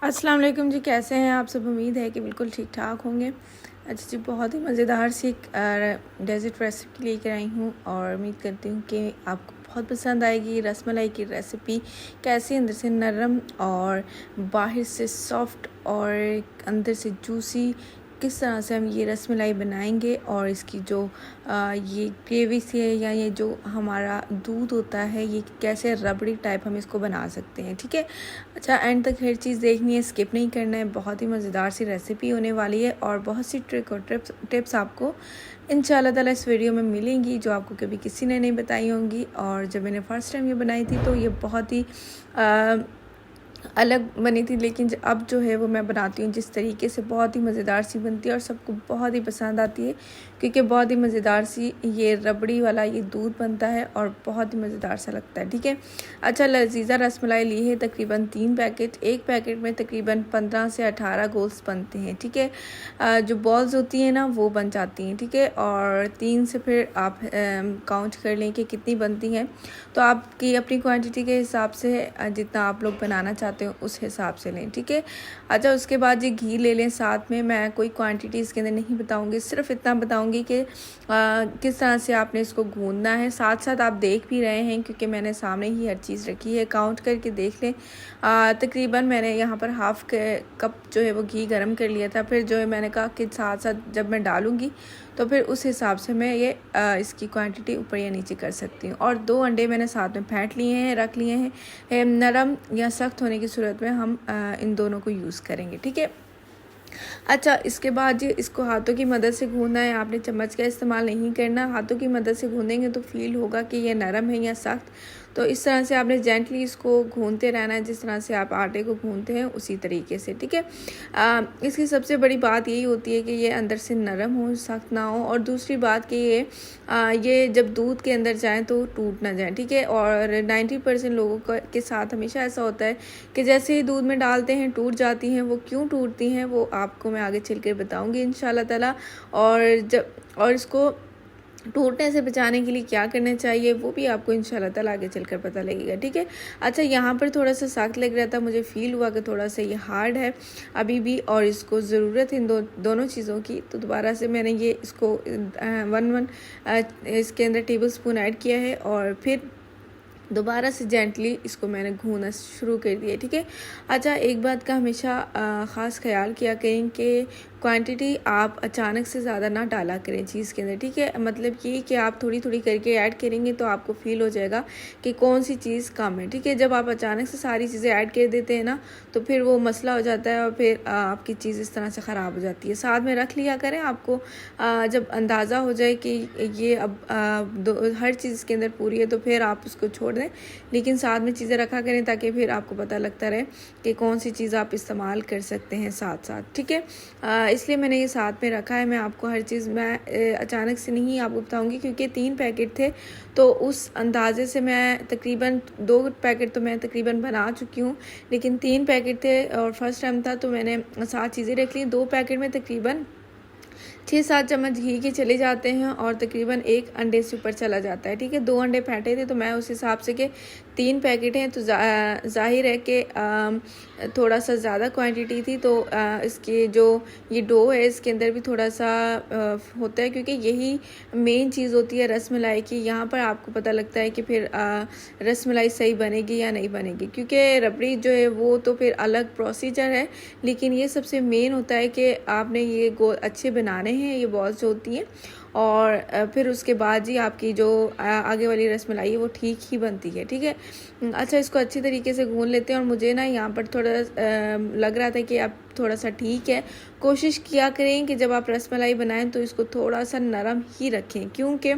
अस्सलाम वालेकुम जी, कैसे हैं आप सब। उम्मीद है कि बिल्कुल ठीक ठाक होंगे। अच्छा जी, बहुत ही मज़ेदार सी एक डेज़र्ट रेसिपी लेकर आई हूँ और उम्मीद करती हूँ कि आपको बहुत पसंद आएगी। रसमलाई की रेसिपी कैसे अंदर से नरम और बाहर से सॉफ्ट और अंदर से जूसी, किस तरह से हम ये रसमलाई बनाएंगे और इसकी जो ये ग्रेवी से या ये जो हमारा दूध होता है ये कैसे रबड़ी टाइप हम इसको बना सकते हैं। ठीक है, अच्छा एंड तक हर चीज़ देखनी है, स्किप नहीं करना है। बहुत ही मज़ेदार सी रेसिपी होने वाली है और बहुत सी ट्रिक और टिप्स आपको इंशाल्लाह ताला इस वीडियो में मिलेंगी जो आपको कभी किसी ने नहीं बताई होंगी। और जब मैंने फ़र्स्ट टाइम ये बनाई थी तो ये बहुत ही अलग बनी थी, लेकिन अब जो है वो मैं बनाती हूँ जिस तरीके से, बहुत ही मज़ेदार सी बनती है और सबको बहुत ही पसंद आती है क्योंकि बहुत ही मज़ेदार सी ये रबड़ी वाला ये दूध बनता है और बहुत ही मज़ेदार सा लगता है। ठीक है, अच्छा लजीज़ा रसमलाई ली है तकरीबन 3 पैकेट। एक पैकेट में तकरीबन 15 से 18 गोल्स बनते हैं। ठीक है, जो बॉल्स होती हैं ना वो बन जाती हैं। ठीक है, और 3 से फिर आप काउंट कर लें कि कितनी बनती हैं, तो आपकी अपनी क्वांटिटी के हिसाब से जितना आप लोग बनाना चाहते हो उस हिसाब से लें। ठीक है, अच्छा उसके बाद ये घी ले लें साथ में। मैं कोई क्वांटिटी इसके अंदर नहीं बताऊंगी, सिर्फ इतना बताऊंगी कि किस तरह से आपने इसको गूंदना है। साथ साथ आप देख भी रहे हैं क्योंकि मैंने सामने ही हर चीज़ रखी है, काउंट करके देख लें। तकरीबन मैंने यहाँ पर हाफ़ कप जो है वो घी गर्म कर लिया था। फिर जो है मैंने कहा कि साथ साथ जब मैं डालूँगी तो फिर उस हिसाब से मैं ये इसकी क्वांटिटी ऊपर या नीचे कर सकती हूँ। और 2 अंडे मैंने साथ में फेंट लिए हैं, रख लिए हैं। नरम या सख्त होने की सूरत में हम इन दोनों को यूज़ करेंगे। ठीक है, अच्छा इसके बाद ये इसको हाथों की मदद से गूंदना है, आपने चम्मच का इस्तेमाल नहीं करना। हाथों की मदद से गूंदेंगे तो फील होगा कि ये नरम है या सख्त। तो इस तरह से आपने जेंटली इसको गूंदते रहना है, जिस तरह से आप आटे को गूंदते हैं उसी तरीके से। ठीक है, इसकी सबसे बड़ी बात यही होती है कि ये अंदर से नरम हो, सख्त ना हो। और दूसरी बात कि ये जब दूध के अंदर जाए तो टूट ना जाए। ठीक है, और 90% लोगों के साथ हमेशा ऐसा होता है कि जैसे ही दूध में डालते हैं टूट जाती हैं। वो क्यों टूटती हैं वो आपको मैं आगे चलकर बताऊंगी इंशाल्लाह ताला। और इसको टूटने से बचाने के लिए क्या करना चाहिए वो भी आपको इंशाल्लाह ताला आगे चलकर पता लगेगा। ठीक है, अच्छा यहाँ पर थोड़ा सा सख्त लग रहा था, मुझे फ़ील हुआ कि थोड़ा सा ये हार्ड है अभी भी और इसको ज़रूरत है इन दोनों चीज़ों की। तो दोबारा से मैंने ये इसको 1 इसके अंदर टेबल स्पून ऐड किया है और फिर दोबारा से जेंटली इसको मैंने घूना शुरू कर दिया। ठीक है, अच्छा एक बात का हमेशा ख़ास ख्याल किया करें कि क्वांटिटी आप अचानक से ज़्यादा ना डाला करें चीज़ के अंदर। ठीक है, मतलब ये कि आप थोड़ी थोड़ी करके ऐड करेंगे तो आपको फ़ील हो जाएगा कि कौन सी चीज़ कम है। ठीक है, जब आप अचानक से सारी चीज़ें ऐड कर देते हैं ना तो फिर वो मसला हो जाता है और फिर आपकी चीज़ इस तरह से ख़राब हो जाती है। साथ में रख लिया करें, आपको जब अंदाज़ा हो जाए कि ये अब हर चीज़ के अंदर पूरी है तो फिर आप उसको छोड़ दें, लेकिन साथ में चीज़ें रखा करें ताकि फिर आपको पता लगता रहे कि कौन सी चीज़ आप इस्तेमाल कर सकते हैं साथ साथ। ठीक है, इसलिए मैंने ये साथ में रखा है। मैं आपको हर चीज़ मैं अचानक से नहीं आपको बताऊंगी क्योंकि 3 पैकेट थे तो उस अंदाज़े से मैं तकरीबन 2 पैकेट तो मैं तकरीबन बना चुकी हूँ, लेकिन 3 पैकेट थे और फर्स्ट टाइम था तो मैंने 7 चीज़ें रख ली। 2 पैकेट में तकरीबन 6-7 चम्मच घी के चले जाते हैं और तकरीबन 1 अंडे से ऊपर चला जाता है। ठीक है, 2 अंडे फेंटे थे तो मैं उस हिसाब से कि 3 पैकेट हैं तो जाहिर है कि थोड़ा सा ज़्यादा क्वांटिटी थी। तो इसके जो ये डो है इसके अंदर भी थोड़ा सा होता है क्योंकि यही मेन चीज़ होती है रसमलाई की। यहाँ पर आपको पता लगता है कि फिर रसमलाई सही बनेगी या नहीं बनेगी, क्योंकि रबड़ी जो है वो तो फिर अलग प्रोसीजर है, लेकिन ये सबसे मेन होता है कि आपने ये गोल अच्छे बनाने हैं, ये बॉल्स जो होती हैं। और फिर उसके बाद ही आपकी जो आगे वाली रसमलाई है वो ठीक ही बनती है। ठीक है, अच्छा इसको अच्छी तरीके से गूंद लेते हैं। और मुझे ना यहाँ पर थोड़ा लग रहा था कि अब थोड़ा सा ठीक है। कोशिश किया करें कि जब आप रसमलाई बनाएं तो इसको थोड़ा सा नरम ही रखें, क्योंकि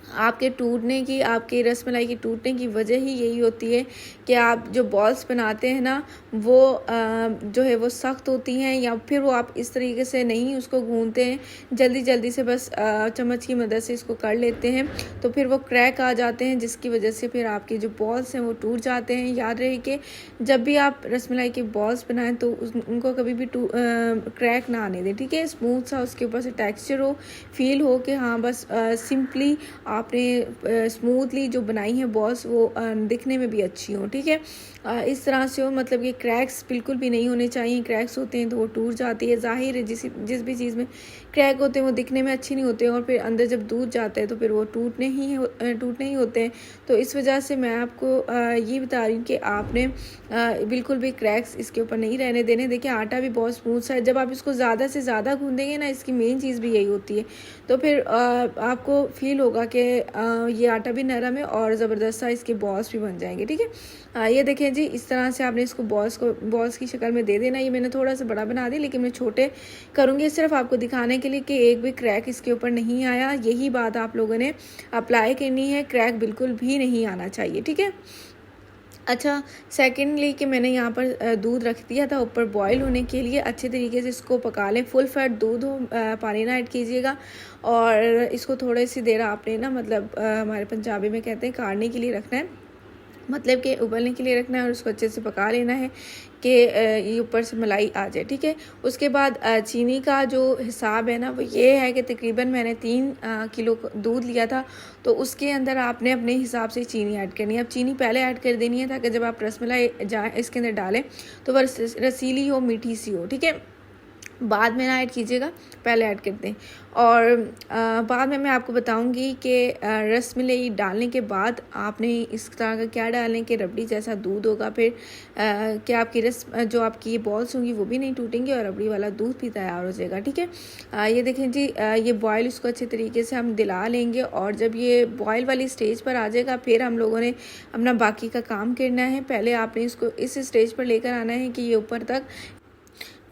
आपके रसमलाई की टूटने की वजह ही यही होती है कि आप जो बॉल्स बनाते हैं ना वो जो है वो सख्त होती हैं या फिर वो आप इस तरीके से नहीं उसको गूंदते हैं, जल्दी जल्दी से बस चम्मच की मदद से इसको कर लेते हैं तो फिर वो क्रैक आ जाते हैं, जिसकी वजह से फिर आपके जो बॉल्स हैं वो टूट जाते हैं। याद रहे कि जब भी आप रसमलाई के बॉल्स बनाएं तो उनको कभी भी क्रैक ना आने दें। ठीक है, स्मूथ सा उसके ऊपर से टेक्सचर हो, फील हो कि हाँ बस सिंपली आपने स्मूथली जो बनाई है बॉल्स वो दिखने में भी अच्छी हो, ठीक है। इस तरह से हो, मतलब ये क्रैक्स बिल्कुल भी नहीं होने चाहिए। क्रैक्स होते हैं तो वो टूट जाती है। ज़ाहिर है जिस भी चीज़ में क्रैक होते हैं वो दिखने में अच्छी नहीं होते हैं, और फिर अंदर जब दूध जाता है तो फिर वो टूटने ही होते हैं। तो इस वजह से मैं आपको ये बता रही हूँ कि आपने बिल्कुल भी क्रैक्स इसके ऊपर नहीं रहने देने। देखिए आटा भी बहुत स्मूथ सा है। जब आप इसको ज़्यादा से ज़्यादा गूँधेंगे ना, इसकी मेन चीज़ भी यही होती है, तो फिर आपको फील होगा कि ये आटा भी नरम है और ज़बरदस्त सा इसके बॉल्स भी बन जाएंगे, ठीक है। ये देखें जी, इस तरह से आपने इसको बॉल्स की शक्ल में दे देना। ये मैंने थोड़ा सा बड़ा बना दिया, लेकिन मैं छोटे करूँगी सिर्फ आपको दिखाने के लिए कि एक भी क्रैक इसके ऊपर नहीं आया। यही बात आप लोगों ने अप्लाई करनी है, क्रैक बिल्कुल भी नहीं आना चाहिए, ठीक है। अच्छा, सेकेंडली कि मैंने यहाँ पर दूध रख दिया था ऊपर बॉईल होने के लिए। अच्छे तरीके से इसको पका लें। फुल फैट दूध हो, पानी ना ऐड कीजिएगा, और इसको थोड़ी सी देर आपने ना, मतलब हमारे पंजाबी में कहते हैं काढ़ने के लिए रखना है, मतलब कि उबलने के लिए रखना है, और उसको अच्छे से पका लेना है कि ये ऊपर से मलाई आ जाए, ठीक है। उसके बाद चीनी का जो हिसाब है ना वो ये है कि तकरीबन मैंने 3 किलो दूध लिया था, तो उसके अंदर आपने अपने हिसाब से चीनी ऐड करनी है। अब चीनी पहले ऐड कर देनी है ताकि जब आप रसमलाई इसके अंदर डालें तो वह रसीली हो, मीठी सी हो, ठीक है। बाद में ना ऐड कीजिएगा, पहले ऐड कर दें। और बाद में मैं आपको बताऊंगी कि रसमलाई डालने के बाद आपने इस तरह का क्या डालें कि रबड़ी जैसा दूध होगा, फिर कि आपकी जो आपकी ये बॉल्स होंगी वो भी नहीं टूटेंगी और रबड़ी वाला दूध भी तैयार हो जाएगा, ठीक है। ये देखें जी, ये बॉयल इसको अच्छे तरीके से हम दिला लेंगे, और जब ये बॉयल वाली स्टेज पर आ जाएगा फिर हम लोगों ने अपना बाकी का काम करना है। पहले आपने इसको इस स्टेज पर लेकर आना है कि ये ऊपर तक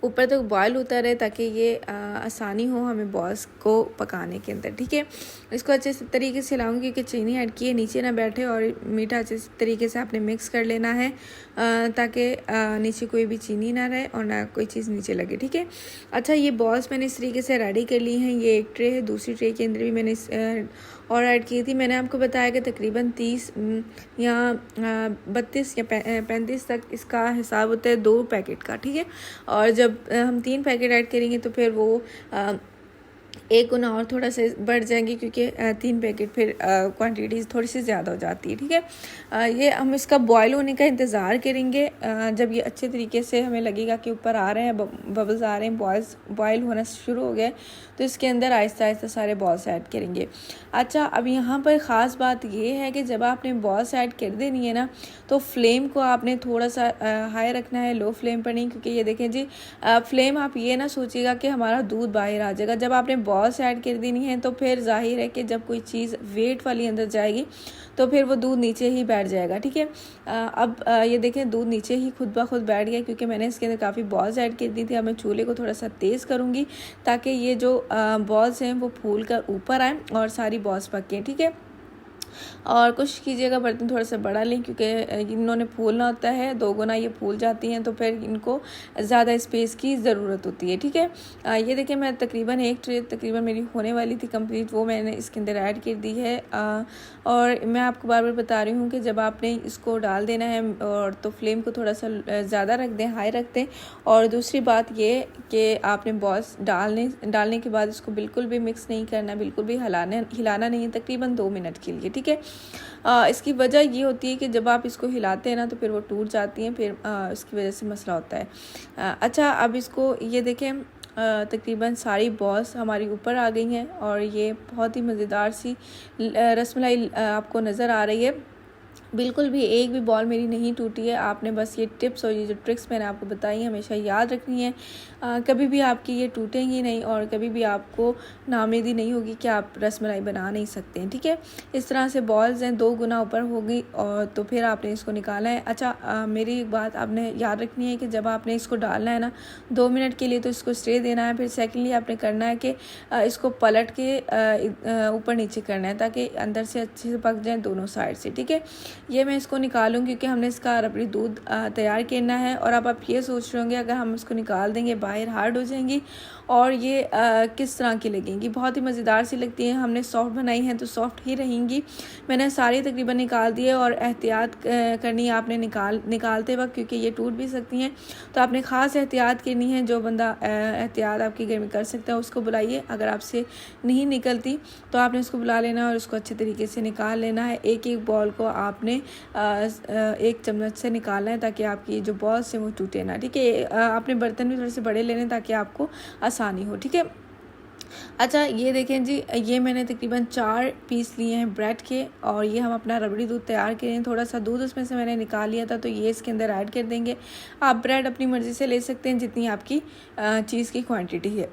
बॉयल होता रहे, ताकि ये आसानी हो हमें बॉल्स को पकाने के अंदर, ठीक है। इसको अच्छे से तरीके से हिलाऊंगी कि चीनी ऐड किए नीचे ना बैठे, और मीठा अच्छे तरीके से आपने मिक्स कर लेना है ताकि नीचे कोई भी चीनी ना रहे और ना कोई चीज़ नीचे लगे, ठीक है। अच्छा, ये बॉल्स मैंने इस तरीके से रेडी कर ली हैं। ये एक ट्रे है, दूसरी ट्रे के अंदर भी मैंने और ऐड की थी। मैंने आपको बताया कि तकरीबन 30 या 32 या 35 तक इसका हिसाब होता है 2 पैकेट का, ठीक है। और जब हम 3 पैकेट ऐड करेंगे तो फिर वो 1 गुना और थोड़ा सा बढ़ जाएंगे, क्योंकि 3 पैकेट फिर क्वांटिटी थोड़ी सी ज़्यादा हो जाती है, ठीक है। ये हम इसका बॉयल होने का इंतज़ार करेंगे। जब ये अच्छे तरीके से हमें लगेगा कि ऊपर आ रहे हैं, बबल्स आ रहे हैं, बॉयल होना शुरू हो गया, तो इसके अंदर आहिस्ता आहिस्ता सारे बॉल्स ऐड करेंगे। अच्छा, अब यहाँ पर ख़ास बात ये है कि जब आपने बॉल्स ऐड कर देनी है ना, तो फ्लेम को आपने थोड़ा सा हाई रखना है, लो फ्लेम पर नहीं, क्योंकि ये देखें जी, फ्लेम आप ये ना सोचिएगा कि हमारा दूध बाहर आ जाएगा। जब आपने बॉल्स ऐड कर देनी है तो फिर जाहिर है कि जब कोई चीज़ वेट वाली अंदर जाएगी तो फिर वो दूध नीचे ही बैठ जाएगा, ठीक है। अब ये देखें, दूध नीचे ही खुद ब खुद बैठ गया, क्योंकि मैंने इसके अंदर काफ़ी बॉल्स ऐड कर दी थी। अब मैं चूल्हे को थोड़ा सा तेज़ करूँगी ताकि ये जो बॉल्स हैं वो फूल कर ऊपर आएँ और सारी बॉल्स पकें, ठीक है। और कोशिश कीजिएगा बर्तन थोड़ा सा बड़ा लें, क्योंकि इन्होंने फूलना होता है, 2 गुना ये फूल जाती हैं, तो फिर इनको ज़्यादा स्पेस की ज़रूरत होती है, ठीक है। ये देखिए, मैं तकरीबन एक ट्रे तकरीबन मेरी होने वाली थी कंप्लीट, वो मैंने इसके अंदर ऐड कर दी है। और मैं आपको बार बार बता रही हूँ कि जब आपने इसको डाल देना है और तो फ्लेम को थोड़ा सा ज़्यादा रख दें, हाई रख दें। और दूसरी बात ये कि आपने बॉल्स डालने के बाद इसको बिल्कुल भी मिक्स नहीं करना, बिल्कुल भी हिलाना नहीं है, तकरीबन 2 मिनट के लिए, ठीक है। इसकी वजह ये होती है कि जब आप इसको हिलाते हैं ना तो फिर वो टूट जाती हैं, फिर इसकी वजह से मसला होता है। अच्छा, अब इसको ये देखें, तकरीबन सारी बॉल्स हमारी ऊपर आ गई हैं, और ये बहुत ही मज़ेदार सी रसमलाई आपको नज़र आ रही है। बिल्कुल भी एक भी बॉल मेरी नहीं टूटी है। आपने बस ये टिप्स और ये जो ट्रिक्स मैंने आपको बताई हैं हमेशा याद रखनी है। कभी भी आपकी ये टूटेंगी नहीं, और कभी भी आपको नाउमीदी नहीं होगी कि आप रसमलाई बना नहीं सकते हैं, ठीक है। इस तरह से बॉल्स हैं 2 गुना ऊपर होगी, और तो फिर आपने इसको निकाला है। अच्छा, मेरी एक बात आपने याद रखनी है कि जब आपने इसको डालना है ना 2 मिनट के लिए, तो इसको स्टे देना है। फिर सेकेंडली आपने करना है कि इसको पलट के ऊपर नीचे करना है, ताकि अंदर से अच्छे से पक जाए दोनों साइड से, ठीक है। ये मैं इसको निकालूँ क्योंकि हमने इसका रबड़ी दूध तैयार करना है। और अब आप ये सोच रहे होंगे अगर हम इसको निकाल देंगे बाहर हार्ड हो जाएंगी और ये किस तरह की लगेंगी। बहुत ही मज़ेदार सी लगती हैं, हमने सॉफ्ट बनाई हैं तो सॉफ्ट ही रहेंगी। मैंने सारी तकरीबन निकाल दी है और एहतियात करनी है आपने निकालते वक्त, क्योंकि ये टूट भी सकती हैं, तो आपने ख़ास एहतियात करनी है। जो बंदा एहतियात आपके घर में कर सकता है उसको बुलाइए। अगर आपसे नहीं निकलती तो आपने उसको बुला लेना है और उसको अच्छे तरीके से निकाल लेना है। एक एक बॉल को आपने एक चम्मच से निकालना है ताकि आपकी जो बॉल्स हैं वो टूटे ना। ठीक है, आपने बर्तन भी थोड़े से बड़े लेने ताकि आपको आसानी हो। ठीक है, अच्छा ये देखें जी, ये मैंने तकरीबन 4 पीस लिए हैं ब्रेड के और ये हम अपना रबड़ी दूध तैयार करें। थोड़ा सा दूध उसमें से मैंने निकाल लिया था तो ये इसके अंदर ऐड कर देंगे। आप ब्रेड अपनी मर्ज़ी से ले सकते हैं जितनी आपकी चीज़ की क्वांटिटी है।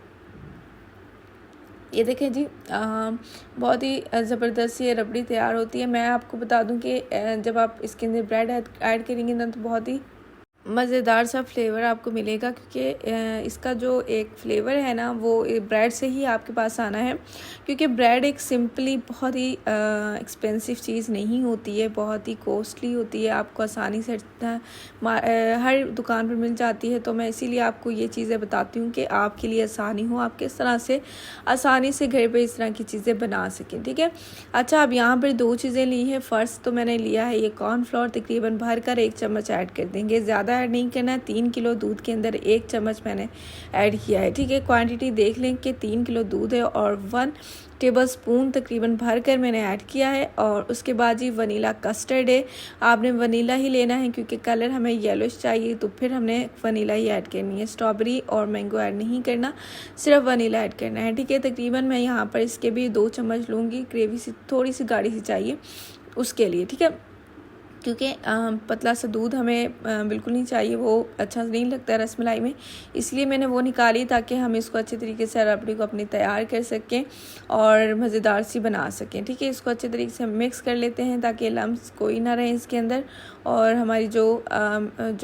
ये देखें जी, बहुत ही ज़बरदस्त ये रबड़ी तैयार होती है। मैं आपको बता दूं कि जब आप इसके अंदर ब्रेड ऐड करेंगे ना तो बहुत ही मज़ेदार सा फ्लेवर आपको मिलेगा, क्योंकि इसका जो एक फ़्लेवर है ना वो ब्रेड से ही आपके पास आना है। क्योंकि ब्रेड एक सिंपली बहुत ही एक्सपेंसिव चीज़ नहीं होती है, बहुत ही कॉस्टली होती है, आपको आसानी से हर दुकान पर मिल जाती है। तो मैं इसीलिए आपको ये चीज़ें बताती हूँ कि आपके लिए आसानी हो, आप किस तरह से आसानी से घर पर इस तरह की चीज़ें बना सकें। ठीक है, अच्छा अब यहाँ पर 2 चीज़ें ली हैं। फ़र्स्ट तो मैंने लिया है ये कॉर्नफ्लोर, तकरीबन भर कर 1 चम्मच ऐड कर देंगे, ज़्यादा ऐड नहीं करना है। 3 किलो दूध के अंदर 1 चम्मच मैंने ऐड किया है। ठीक है, क्वांटिटी देख लें कि 3 किलो दूध है और 1 टेबल स्पून तकरीबन भर कर मैंने ऐड किया है। और उसके बाद ये वनीला कस्टर्ड है, आपने वनीला ही लेना है क्योंकि कलर हमें येलोइश चाहिए, तो फिर हमने वनीला ही ऐड करनी है। स्ट्रॉबेरी और मैंगो ऐड नहीं करना, सिर्फ वनीला ऐड करना है। ठीक है, तकरीबन मैं यहाँ पर इसके भी 2 चम्मच लूँगी। ग्रेवी सी थोड़ी सी गाढ़ी सी चाहिए उसके लिए। ठीक है, क्योंकि पतला सा दूध हमें बिल्कुल नहीं चाहिए, वो अच्छा नहीं लगता है रसमलाई में, इसलिए मैंने वो निकाली ताकि हम इसको अच्छे तरीके से रबड़ी को अपनी तैयार कर सकें और मज़ेदार सी बना सकें। ठीक है, इसको अच्छे तरीके से मिक्स कर लेते हैं ताकि लम्स कोई ना रहे इसके अंदर और हमारी जो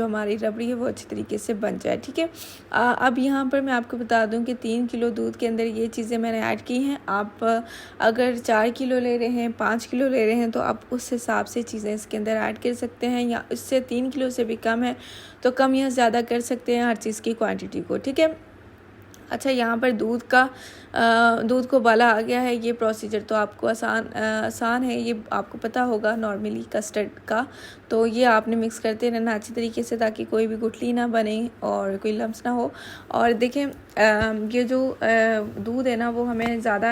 हमारी रबड़ी है वो अच्छे तरीके से बन जाए। ठीक है, अब यहाँ पर मैं आपको बता दूँ कि 3 किलो दूध के अंदर ये चीज़ें मैंने ऐड की हैं। आप अगर 4 किलो ले रहे हैं, 5 किलो ले रहे हैं तो आप उस हिसाब से चीज़ें इसके अंदर ऐड कर सकते हैं, या इससे 3 किलो से भी कम है तो कम या ज़्यादा कर सकते हैं हर चीज़ की क्वांटिटी को। ठीक है, अच्छा यहाँ पर दूध को उबाला आ गया है। ये प्रोसीजर तो आपको आसान है, ये आपको पता होगा नॉर्मली कस्टर्ड का। तो ये आपने मिक्स करते रहना अच्छी तरीके से ताकि कोई भी गुठली ना बने और कोई लम्स ना हो। और देखें ये जो दूध है ना वो हमें ज़्यादा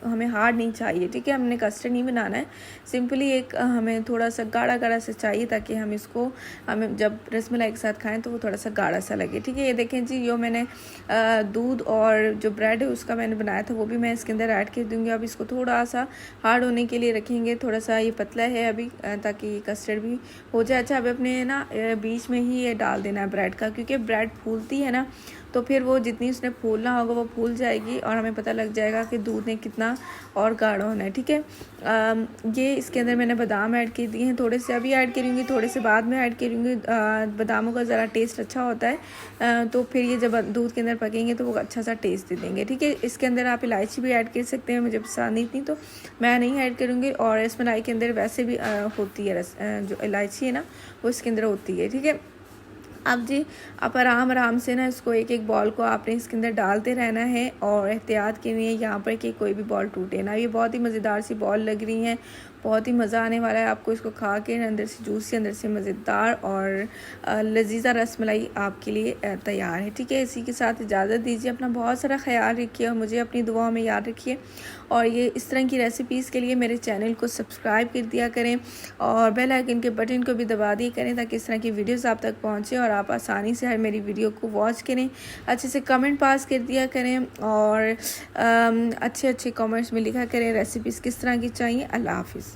हमें हार्ड नहीं चाहिए। ठीक है, हमने कस्टर्ड नहीं बनाना है, सिंपली एक हमें थोड़ा सा गाढ़ा गाढ़ा से चाहिए ताकि हमें जब रसमलाई के साथ खाएं तो वो थोड़ा सा गाढ़ा सा लगे। ठीक है, ये देखें जी, जो मैंने दूध और जो ब्रेड है उसका मैंने बनाया था वो भी मैं इसके अंदर ऐड कर दूँगी। अब इसको थोड़ा सा हार्ड होने के लिए रखेंगे, थोड़ा सा ये पतला है अभी ताकि कस्टर्ड भी हो जाए। अच्छा, अब अपने ना बीच में ही ये डाल देना है ब्रेड का, क्योंकि ब्रेड फूलती है ना तो फिर वो जितनी उसने फूलना होगा वो फूल जाएगी और हमें पता लग जाएगा कि दूध ने कितना और गाढ़ा होना है। ठीक है, ये इसके अंदर मैंने बादाम ऐड कर दिए हैं, थोड़े से अभी ऐड करूँगी, थोड़े से बाद में ऐड करूँगी। बादामों का ज़रा टेस्ट अच्छा होता है, तो फिर ये जब दूध के अंदर पकेंगे तो वो अच्छा सा टेस्ट दे देंगे। ठीक है, इसके अंदर आप इलायची भी ऐड कर सकते हैं, मुझे पसंद नहीं थी तो मैं नहीं ऐड करूँगी। और रसमलाई के अंदर वैसे भी होती है जो इलायची है ना वो इसके अंदर होती है। ठीक है, अब जी आप आराम से ना इसको एक एक बॉल को आपने इसके अंदर डालते रहना है और एहतियात के लिए यहाँ पर कि कोई भी बॉल टूटे ना। ये बहुत ही मज़ेदार सी बॉल लग रही हैं, बहुत ही मज़ा आने वाला है आपको इसको खा के। अंदर से जूसी, अंदर से मज़ेदार और लजीज़ा रसमलाई आपके लिए तैयार है। ठीक है, इसी के साथ इजाज़त दीजिए, अपना बहुत सारा ख्याल रखिए और मुझे अपनी दुआओं में याद रखिए। और ये इस तरह की रेसिपीज़ के लिए मेरे चैनल को सब्सक्राइब कर दिया करें और बेल आइकन के बटन को भी दबा दिया करें ताकि इस तरह की वीडियोस आप तक पहुँचे और आप आसानी से हर मेरी वीडियो को वॉच करें। अच्छे से कमेंट पास कर दिया करें और अच्छे कमेंट्स में लिखा करें रेसिपीज़ किस तरह की चाहिए। अल्लाह हाफिज़।